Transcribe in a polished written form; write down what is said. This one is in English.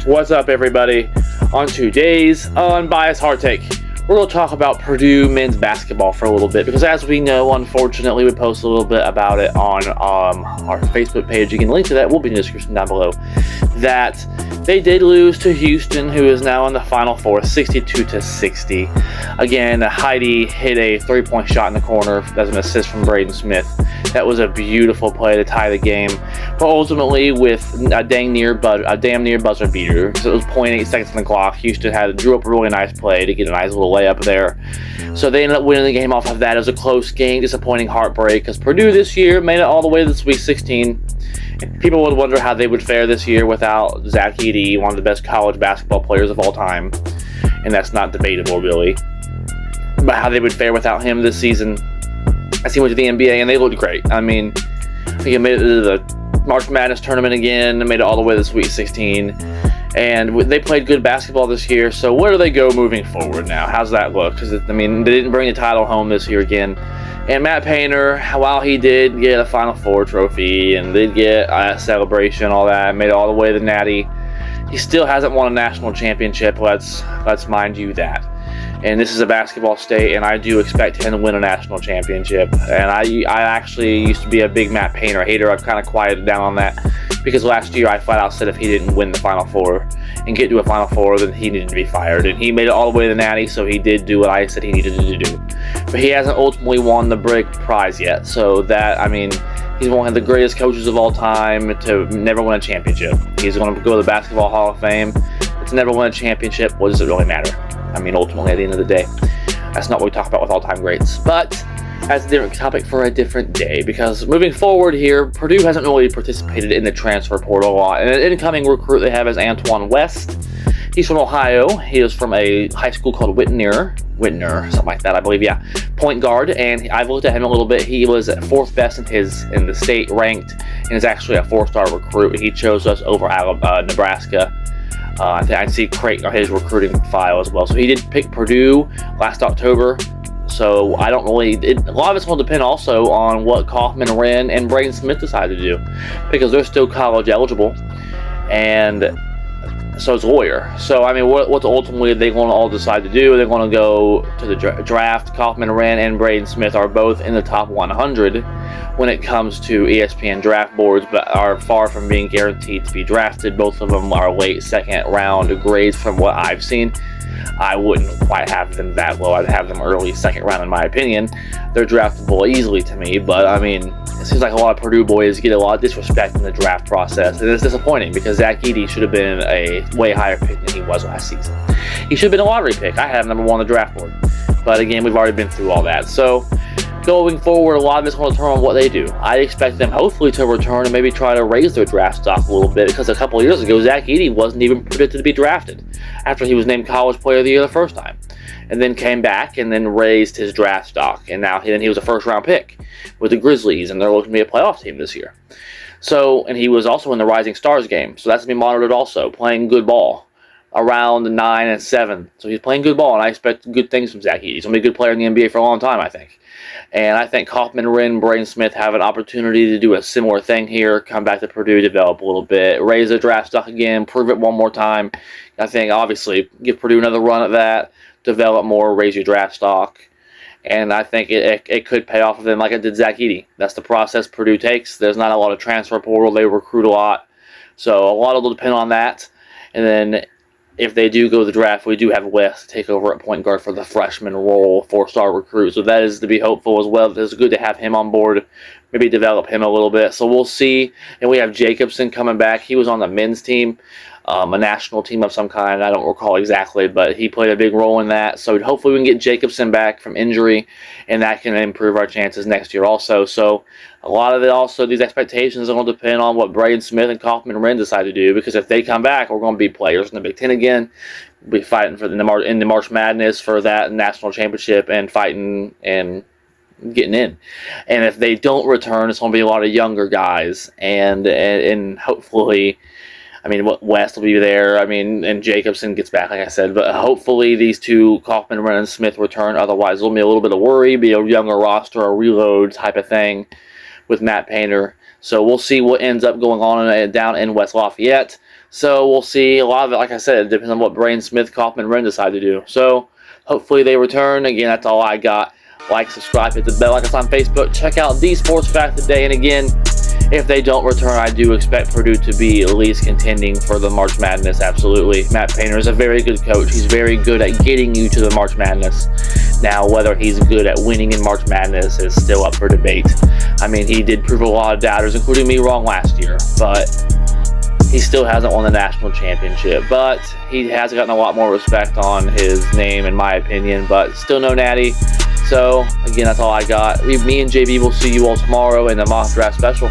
What's up, everybody? On today's Unbiased Hard Take, we're going to talk about Purdue men's basketball for a little bit, because as we know, unfortunately, we post a little bit about it on our Facebook page. You can link to that, will be in the description down below, that they did lose to Houston, who is now in the Final Four, 62-60. Again, Heidi hit a three-point shot in the corner as an assist from Braden Smith. That was a beautiful play to tie the game, but ultimately with a damn near buzzer beater, because it was 0.8 seconds on the clock. Houston drew up a really nice play to get a nice little layup there. So they ended up winning the game off of that. It was a close game, disappointing heartbreak, because Purdue this year made it all the way to the Sweet 16. And people would wonder how they would fare this year without Zach Edey, one of the best college basketball players of all time. And that's not debatable, really. But how they would fare without him this season. I see went to the NBA, and they looked great. I mean, they made it to the March Madness tournament again, and made it all the way to the Sweet 16. And they played good basketball this year, so where do they go moving forward now? How's that look? Because, I mean, they didn't bring the title home this year again. And Matt Painter, while he did get a Final Four trophy and did get a celebration, all that, made it all the way to the Natty, he still hasn't won a national championship. Let's mind you that. And this is a basketball state, and I do expect him to win a national championship. And I actually used to be a big Matt Painter hater. I've kind of quieted down on that, because last year I flat out said if he didn't win the Final Four and get to a Final Four, then he needed to be fired. And he made it all the way to the Natty, so he did do what I said he needed to do. But he hasn't ultimately won the big prize yet. So that, I mean, he's one of the greatest coaches of all time to never win a championship. He's going to go to the Basketball Hall of Fame. But to never win a championship, what does it really matter? I mean, ultimately, at the end of the day, that's not what we talk about with all-time greats. But that's a different topic for a different day, because moving forward here, Purdue hasn't really participated in the transfer portal a lot. And an incoming recruit they have is Antoine West. He's from Ohio. He is from a high school called Whitner, something like that, I believe, yeah. Point guard, and I've looked at him a little bit. He was fourth best in the state ranked, and is actually a four-star recruit. He chose us over Nebraska. I think I see Creighton on his recruiting file as well. So he did pick Purdue last October. So I don't really, a lot of it's going to depend also on what Kaufman, Wren, and Braden Smith decide to do, because they're still college eligible, and so is Lawyer. So I mean, what's ultimately they going to all decide to do? They're going to go to the draft. Kaufman, Wren, and Braden Smith are both in the top 100 when it comes to ESPN draft boards, but are far from being guaranteed to be drafted. Both of them are late second round grades from what I've seen. I wouldn't quite have them that low. I'd have them early second round, in my opinion. They're draftable easily to me, but I mean, it seems like a lot of Purdue boys get a lot of disrespect in the draft process, and it's disappointing, because Zach Edey should have been a way higher pick than he was last season. He should have been a lottery pick. I have number one on the draft board, but again, we've already been through all that. So going forward, a lot of it's going to turn on what they do. I expect them hopefully to return and maybe try to raise their draft stock a little bit, because a couple of years ago, Zach Edey wasn't even predicted to be drafted after he was named College Player of the Year the first time, and then came back and then raised his draft stock, and now he was a first-round pick with the Grizzlies, and they're looking to be a playoff team this year. So, and he was also in the Rising Stars game, so that's to be monitored also, playing good ball around 9 and 7. So he's playing good ball, and I expect good things from Zach Edey. He's going to be a good player in the NBA for a long time, I think. And I think Kaufman, Wren, and Braden Smith have an opportunity to do a similar thing here, come back to Purdue, develop a little bit, raise their draft stock again, prove it one more time. I think, obviously, give Purdue another run at that, develop more, raise your draft stock. And I think it could pay off for them like it did Zach Edey. That's the process Purdue takes. There's not a lot of transfer portal. They recruit a lot. So a lot will depend on that. And then if they do go to the draft, we do have West to take over at point guard for the freshman role, four-star recruit. So that is to be hopeful as well. It's good to have him on board, maybe develop him a little bit. So we'll see. And we have Jacobson coming back. He was on the men's team, a national team of some kind. I don't recall exactly, but he played a big role in that. So hopefully we can get Jacobson back from injury, and that can improve our chances next year also. So a lot of it also, these expectations are going to depend on what Braden Smith and Kaufman Wren decide to do, because if they come back, we're going to be players in the Big Ten again. We'll be fighting for in the March Madness for that national championship, and fighting and getting in. And if they don't return, it's going to be a lot of younger guys, and hopefully, I mean, West will be there. I mean, and Jacobson gets back, like I said. But hopefully these two, Kaufman, Wren, and Smith, return. Otherwise, there'll be a little bit of worry, be a younger roster, a reload type of thing with Matt Painter. So we'll see what ends up going on down in West Lafayette. So we'll see. A lot of it, like I said, it depends on what Brain, Smith, Kaufman, Wren decide to do. So hopefully they return. Again, that's all I got. Like, subscribe, hit the bell, like us on Facebook. Check out the Sports Fact today. And again, if they don't return, I do expect Purdue to be at least contending for the March Madness. Absolutely. Matt Painter is a very good coach. He's very good at getting you to the March Madness. Now, whether he's good at winning in March Madness is still up for debate. I mean, he did prove a lot of doubters, including me, wrong last year. But he still hasn't won the national championship. But he has gotten a lot more respect on his name, in my opinion. But still no natty. So, again, that's all I got. Me and JB will see you all tomorrow in the mock draft special.